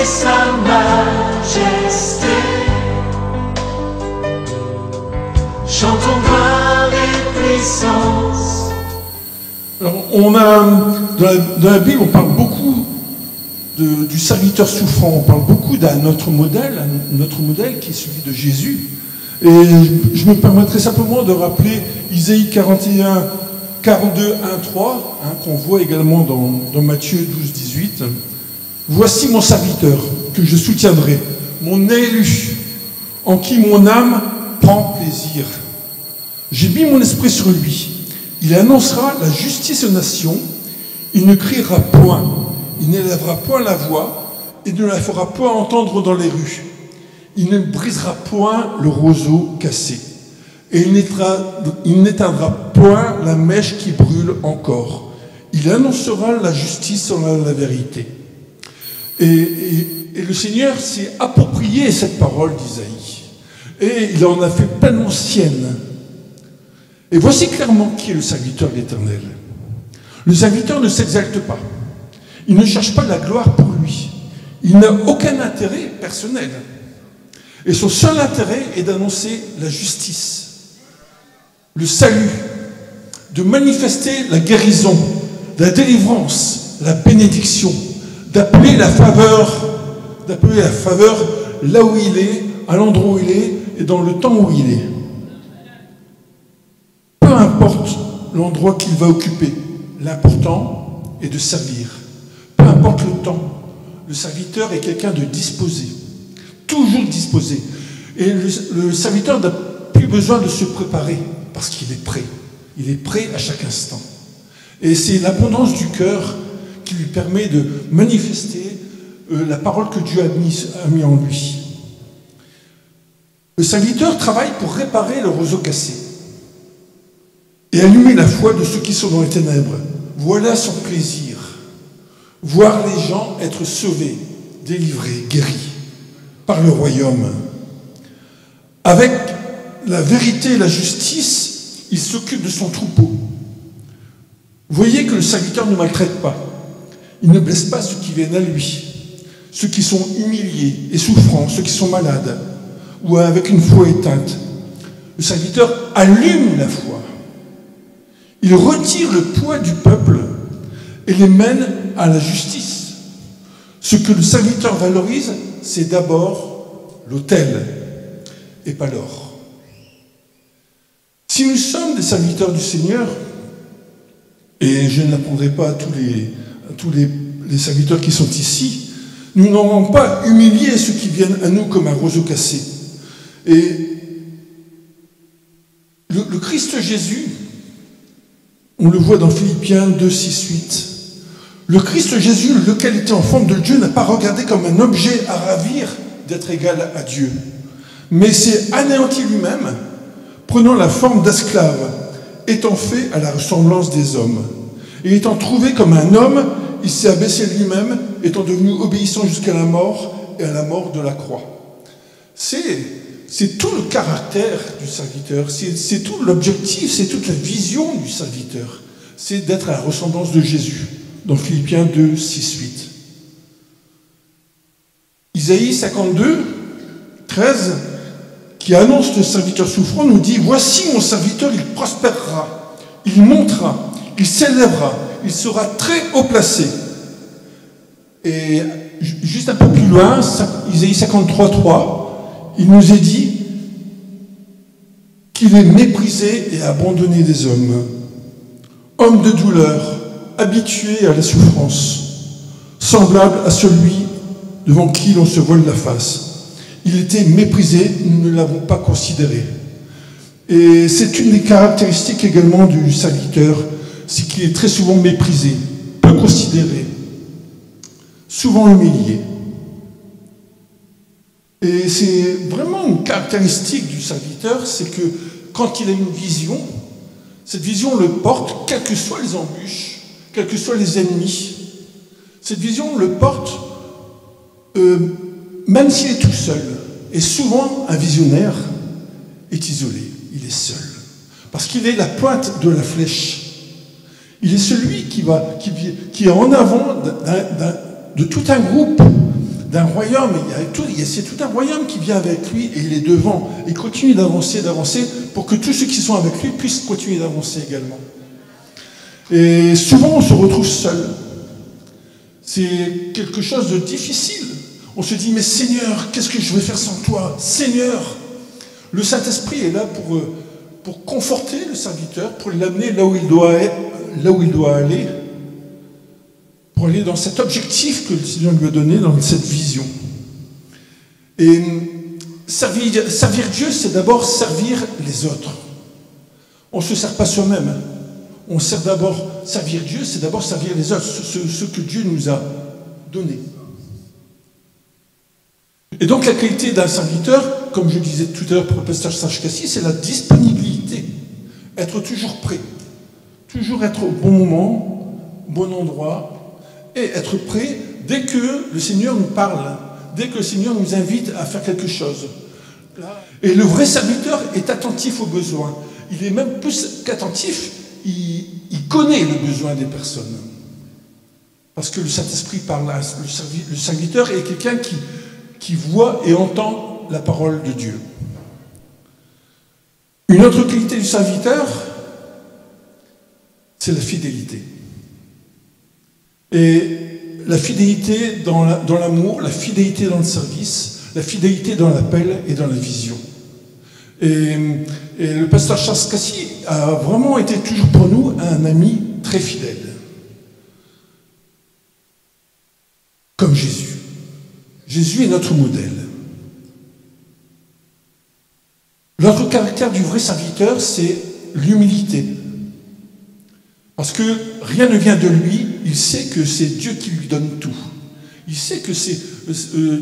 sa majesté. Chantons gloire et puissance. Alors, dans la Bible, on parle beaucoup du serviteur souffrant. On parle beaucoup d'un autre modèle qui est celui de Jésus. Et je me permettrai simplement de rappeler Isaïe 41, 42, 1, 3, qu'on voit également dans Matthieu 12, 18. Voici mon serviteur que je soutiendrai, mon élu, en qui mon âme prend plaisir. J'ai mis mon esprit sur lui. Il annoncera la justice aux nations. Il ne criera point, il n'élèvera point la voix et ne la fera point entendre dans les rues. Il ne brisera point le roseau cassé et il n'éteindra point la mèche qui brûle encore. Il annoncera la justice selon la vérité. Et le Seigneur s'est approprié cette parole d'Isaïe et il en a fait pleinement sienne. Et voici clairement qui est le serviteur de l'Éternel. Le serviteur ne s'exalte pas. Il ne cherche pas la gloire pour lui. Il n'a aucun intérêt personnel. Et son seul intérêt est d'annoncer la justice, le salut, de manifester la guérison, la délivrance, la bénédiction, d'appeler la faveur là où il est, à l'endroit où il est et dans le temps où il est. Peu importe l'endroit qu'il va occuper, l'important est de servir. Peu importe le temps, le serviteur est quelqu'un de disposé, toujours disposé. Et le serviteur n'a plus besoin de se préparer parce qu'il est prêt. Il est prêt à chaque instant. Et c'est l'abondance du cœur qui lui permet de manifester la parole que Dieu a mis en lui. Le serviteur travaille pour réparer le roseau cassé et allumer la foi de ceux qui sont dans les ténèbres. Voilà son plaisir. Voir les gens être sauvés, délivrés, guéris par le royaume. Avec la vérité et la justice, il s'occupe de son troupeau. Voyez que le serviteur ne maltraite pas. Il ne blesse pas ceux qui viennent à lui, ceux qui sont humiliés et souffrants, ceux qui sont malades ou avec une foi éteinte. Le serviteur allume la foi. Il retire le poids du peuple et les mène à la justice. Ce que le serviteur valorise, c'est d'abord l'autel et pas l'or. Si nous sommes des serviteurs du Seigneur, et je ne l'apprendrai pas à tous les serviteurs qui sont ici, nous n'aurons pas humilié ceux qui viennent à nous comme un roseau cassé. Et le Christ Jésus, on le voit dans Philippiens 2, 6, 8. Le Christ Jésus, lequel était en forme de Dieu, n'a pas regardé comme un objet à ravir d'être égal à Dieu, mais s'est anéanti lui-même, prenant la forme d'esclave, étant fait à la ressemblance des hommes. Et étant trouvé comme un homme, il s'est abaissé lui-même, étant devenu obéissant jusqu'à la mort et à la mort de la croix. C'est tout le caractère du serviteur, c'est tout l'objectif, c'est toute la vision du serviteur. C'est d'être à la ressemblance de Jésus, dans Philippiens 2, 6, 8. Isaïe 52, 13, qui annonce le serviteur souffrant, nous dit « Voici mon serviteur, il prospérera, il montera, il s'élèvera, il sera très haut placé. » Et juste un peu plus loin, Isaïe 53, 3, il nous est dit qu'il est méprisé et abandonné des hommes, homme de douleur, habitué à la souffrance, semblable à celui devant qui l'on se vole la face. Il était méprisé, nous ne l'avons pas considéré. Et c'est une des caractéristiques également du serviteur, c'est qu'il est très souvent méprisé, peu considéré, souvent humilié. Et c'est vraiment une caractéristique du serviteur, c'est que quand il a une vision, cette vision le porte, quelles que soient les embûches, quels que soient les ennemis. Cette vision le porte, même s'il est tout seul. Et souvent, un visionnaire est isolé, il est seul. Parce qu'il est la pointe de la flèche. Il est celui qui est en avant de tout un groupe d'un royaume. C'est tout un royaume qui vient avec lui et il est devant. Il continue d'avancer pour que tous ceux qui sont avec lui puissent continuer d'avancer également. Et souvent, on se retrouve seul. C'est quelque chose de difficile. On se dit, mais Seigneur, qu'est-ce que je vais faire sans toi? Seigneur, le Saint-Esprit est là pour conforter le serviteur, pour l'amener là où il doit aller, pour aller dans cet objectif que le Seigneur lui a donné, dans cette vision. Et servir Dieu, c'est d'abord servir les autres. On ne se sert pas soi-même. On sert d'abord servir Dieu, c'est d'abord servir les autres, ceux que Dieu nous a donnés. Et donc la qualité d'un serviteur, comme je disais tout à l'heure pour le pasteur Serge Cassis, c'est la disponibilité. Être toujours prêt. Toujours être au bon moment, au bon endroit, et être prêt dès que le Seigneur nous parle, dès que le Seigneur nous invite à faire quelque chose. Et le vrai serviteur est attentif aux besoins. Il est même plus qu'attentif, il connaît le besoin des personnes. Parce que le Saint-Esprit parle là. Le serviteur est quelqu'un qui voit et entend la parole de Dieu. Une autre qualité du serviteur, c'est la fidélité. Et la fidélité dans l'amour, la fidélité dans le service, la fidélité dans l'appel et dans la vision. Et le pasteur Charles Cassis a vraiment été toujours pour nous un ami très fidèle. Comme Jésus. Jésus est notre modèle. L'autre caractère du vrai serviteur, c'est l'humilité. Parce que rien ne vient de lui, il sait que c'est Dieu qui lui donne tout. Il sait que c'est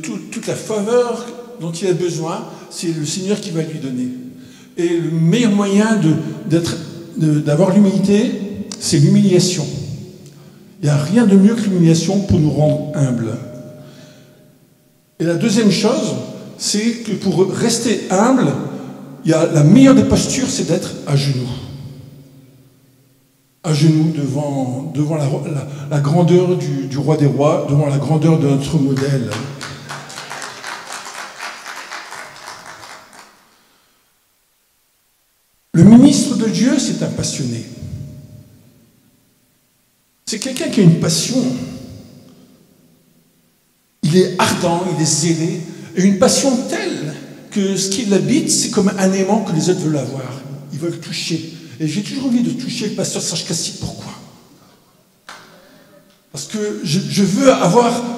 toute la faveur dont il a besoin, c'est le Seigneur qui va lui donner. Et le meilleur moyen d'avoir l'humilité, c'est l'humiliation. Il n'y a rien de mieux que l'humiliation pour nous rendre humbles. Et la deuxième chose, c'est que pour rester humble, la meilleure des postures, c'est d'être à genoux. À genoux devant la grandeur du roi des rois, devant la grandeur de notre modèle. Le ministre de Dieu, c'est un passionné. C'est quelqu'un qui a une passion. Il est ardent, il est zélé, et une passion telle que ce qui l'habite, c'est comme un aimant que les autres veulent avoir. Ils veulent toucher. Et j'ai toujours envie de toucher le pasteur Serge Cassis. Pourquoi? Parce que je veux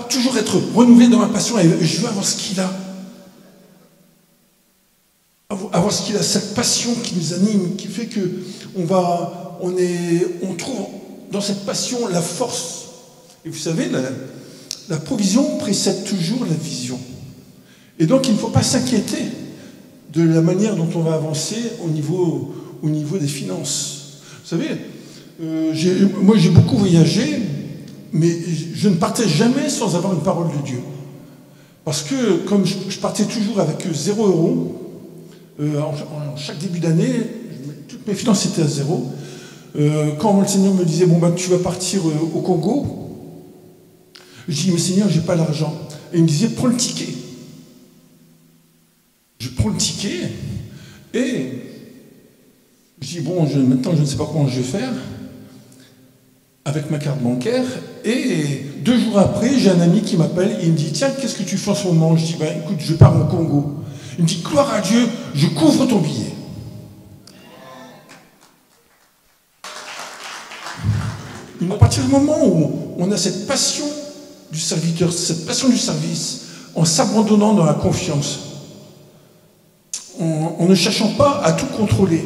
toujours être renouvelé dans ma passion et je veux avoir ce qu'il a. Avoir ce qu'il a, cette passion qui nous anime, qui fait que on trouve dans cette passion la force. Et vous savez, la provision précède toujours la vision. Et donc il ne faut pas s'inquiéter de la manière dont on va avancer au niveau des finances. Vous savez, moi j'ai beaucoup voyagé, mais je ne partais jamais sans avoir une parole de Dieu. Parce que comme je partais toujours avec 0 €, en chaque début d'année, toutes mes finances étaient à 0. Quand le Seigneur me disait, tu vas partir au Congo, je dis, mais Seigneur, j'ai pas l'argent. Et il me disait, prends le ticket. Je prends le ticket et je dis, maintenant je ne sais pas comment je vais faire avec ma carte bancaire. Et 2 jours après, j'ai un ami qui m'appelle et il me dit, tiens, qu'est-ce que tu fais en ce moment? Je dis, écoute, je pars au Congo. Il me dit, gloire à Dieu, je couvre ton billet. À partir du moment où on a cette passion du serviteur, cette passion du service, en s'abandonnant dans la confiance, en ne cherchant pas à tout contrôler,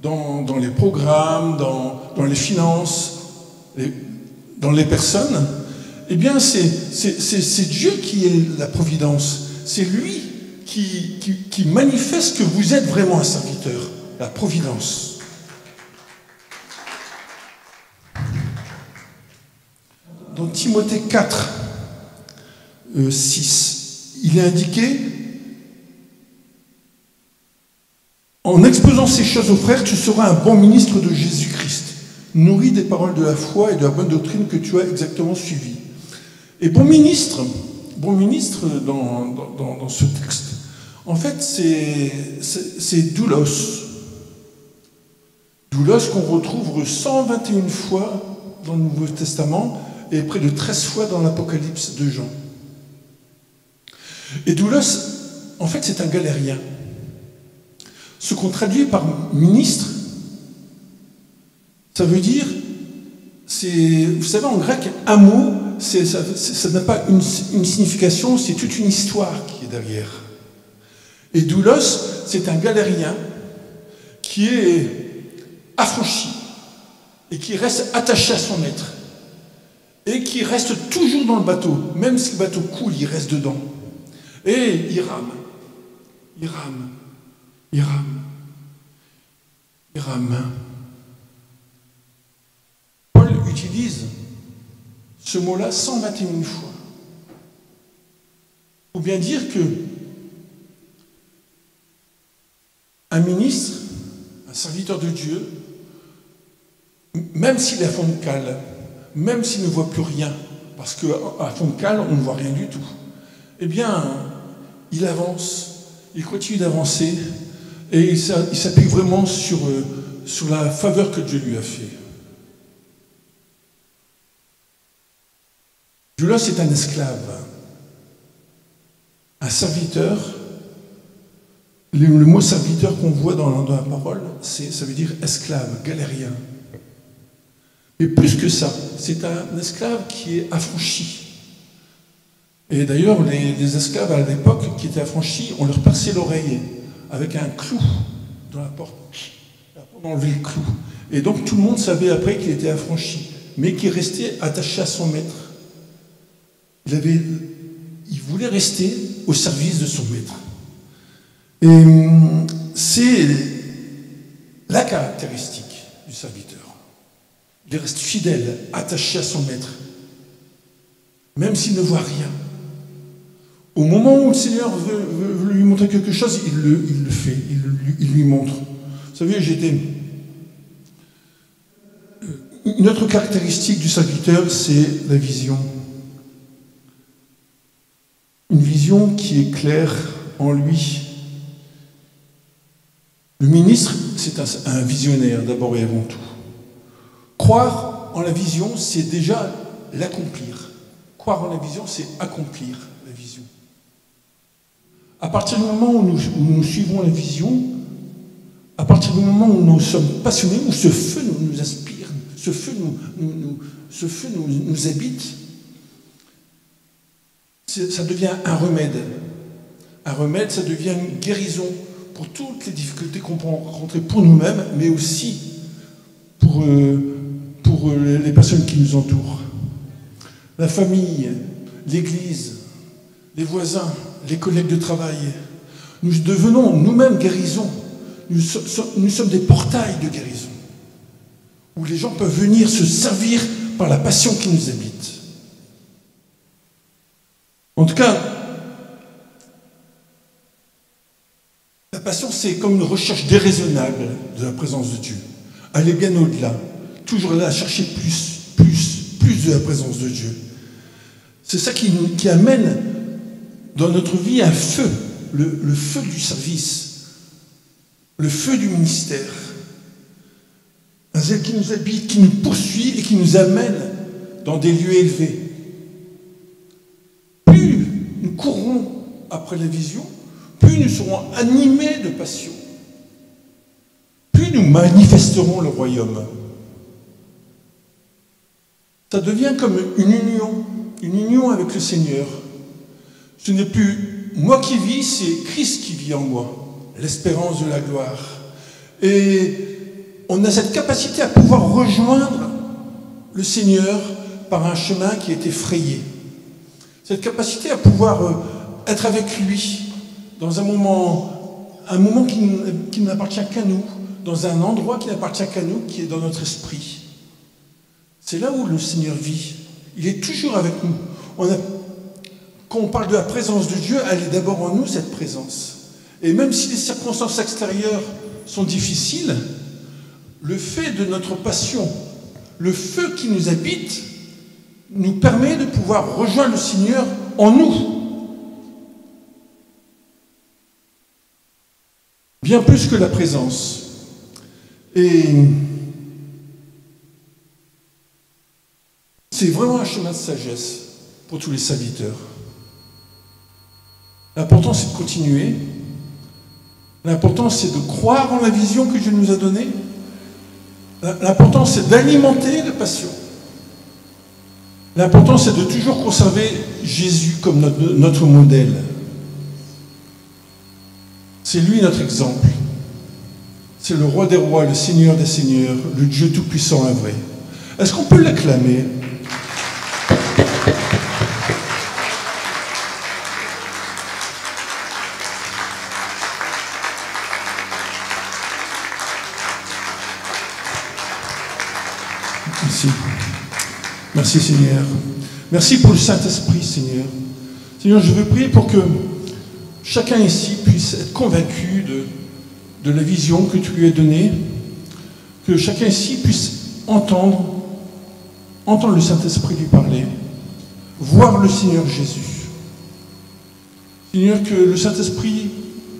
dans les programmes, dans les finances, dans les personnes, eh bien c'est Dieu qui est la providence. C'est lui qui manifeste que vous êtes vraiment un serviteur, la providence. Dans Timothée 4, 6, il est indiqué, en exposant ces choses aux frères, tu seras un bon ministre de Jésus-Christ, nourri des paroles de la foi et de la bonne doctrine que tu as exactement suivies. Et bon ministre bon ministre dans ce texte, en fait, c'est doulos. Doulos qu'on retrouve 121 fois dans le Nouveau Testament et près de 13 fois dans l'Apocalypse de Jean. Et doulos, en fait, c'est un galérien. Ce qu'on traduit par ministre, ça veut dire, vous savez, en grec, un mot, ça n'a pas une signification, c'est toute une histoire qui est derrière. Et doulos, c'est un galérien qui est affranchi et qui reste attaché à son maître et qui reste toujours dans le bateau, même si le bateau coule, il reste dedans. Et il rame, il rame, il rame, il rame. Paul utilise ce mot-là 121 fois. Il faut bien dire que un ministre, un serviteur de Dieu, même s'il est à fond de cale, même s'il ne voit plus rien, parce qu'à fond de cale, on ne voit rien du tout, eh bien, il avance, il continue d'avancer, et il s'appuie vraiment sur la faveur que Dieu lui a fait. Doulos est un esclave, un serviteur. Le mot serviteur qu'on voit dans la parole, ça veut dire esclave, galérien. Mais plus que ça, c'est un esclave qui est affranchi. Et d'ailleurs, les esclaves à l'époque qui étaient affranchis, on leur perçait l'oreille avec un clou dans la porte. On enlevait le clou. Et donc tout le monde savait après qu'il était affranchi, mais qu'il restait attaché à son maître. Il voulait rester au service de son maître. Et c'est la caractéristique du serviteur. Il reste fidèle, attaché à son maître, même s'il ne voit rien. Au moment où le Seigneur veut lui montrer quelque chose, il le fait, il lui montre. Vous savez, une autre caractéristique du serviteur, c'est la vision. Une vision qui est claire en lui. Le ministre, c'est un visionnaire d'abord et avant tout. Croire en la vision, c'est déjà l'accomplir. Croire en la vision, c'est accomplir la vision. À partir du moment où nous suivons la vision, à partir du moment où nous sommes passionnés, où ce feu nous inspire, ce feu nous habite, ça devient un remède. Un remède, ça devient une guérison pour toutes les difficultés qu'on peut rencontrer pour nous-mêmes, mais aussi pour les personnes qui nous entourent. La famille, l'Église, les voisins, les collègues de travail. Nous devenons nous-mêmes guérison. Nous sommes des portails de guérison, où les gens peuvent venir se servir par la passion qui nous habite. En tout cas, la passion, c'est comme une recherche déraisonnable de la présence de Dieu. Aller bien au-delà, toujours là à chercher plus de la présence de Dieu. C'est ça qui amène dans notre vie un feu, le feu du service, le feu du ministère. Un zèle qui nous habite, qui nous poursuit et qui nous amène dans des lieux élevés. Plus nous courrons après la vision, plus nous serons animés de passion, plus nous manifesterons le royaume. Ça devient comme une union avec le Seigneur. Ce n'est plus moi qui vis, c'est Christ qui vit en moi, l'espérance de la gloire. Et on a cette capacité à pouvoir rejoindre le Seigneur par un chemin qui est effrayé. Cette capacité à pouvoir être avec lui dans un moment qui n'appartient qu'à nous, dans un endroit qui n'appartient qu'à nous, qui est dans notre esprit. C'est là où le Seigneur vit. Il est toujours avec nous. Quand on parle de la présence de Dieu, elle est d'abord en nous, cette présence. Et même si les circonstances extérieures sont difficiles, le fait de notre passion, le feu qui nous habite, nous permet de pouvoir rejoindre le Seigneur en nous. Bien plus que la présence. Et c'est vraiment un chemin de sagesse pour tous les serviteurs. L'important, c'est de continuer. L'important, c'est de croire en la vision que Dieu nous a donnée. L'important, c'est d'alimenter la passion. L'important, c'est de toujours conserver Jésus comme notre modèle. C'est lui notre exemple. C'est le roi des rois, le Seigneur des seigneurs, le Dieu tout-puissant et vrai. Est-ce qu'on peut l'acclamer ? Merci. Merci Seigneur. Merci pour le Saint-Esprit, Seigneur. Seigneur, je veux prier pour que chacun ici puisse être convaincu de la vision que tu lui as donnée, que chacun ici puisse entendre le Saint-Esprit lui parler, voir le Seigneur Jésus. Seigneur, que le Saint-Esprit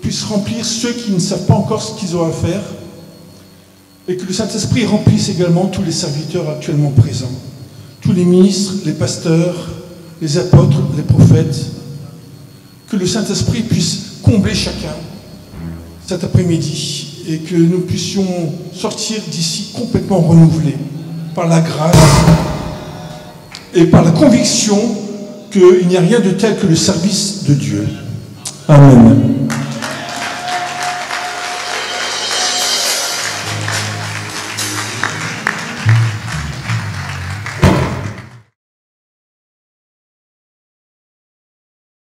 puisse remplir ceux qui ne savent pas encore ce qu'ils ont à faire, et que le Saint-Esprit remplisse également tous les serviteurs actuellement présents, tous les ministres, les pasteurs, les apôtres, les prophètes, que le Saint-Esprit puisse combler chacun cet après-midi et que nous puissions sortir d'ici complètement renouvelés par la grâce et par la conviction qu'il n'y a rien de tel que le service de Dieu. Amen.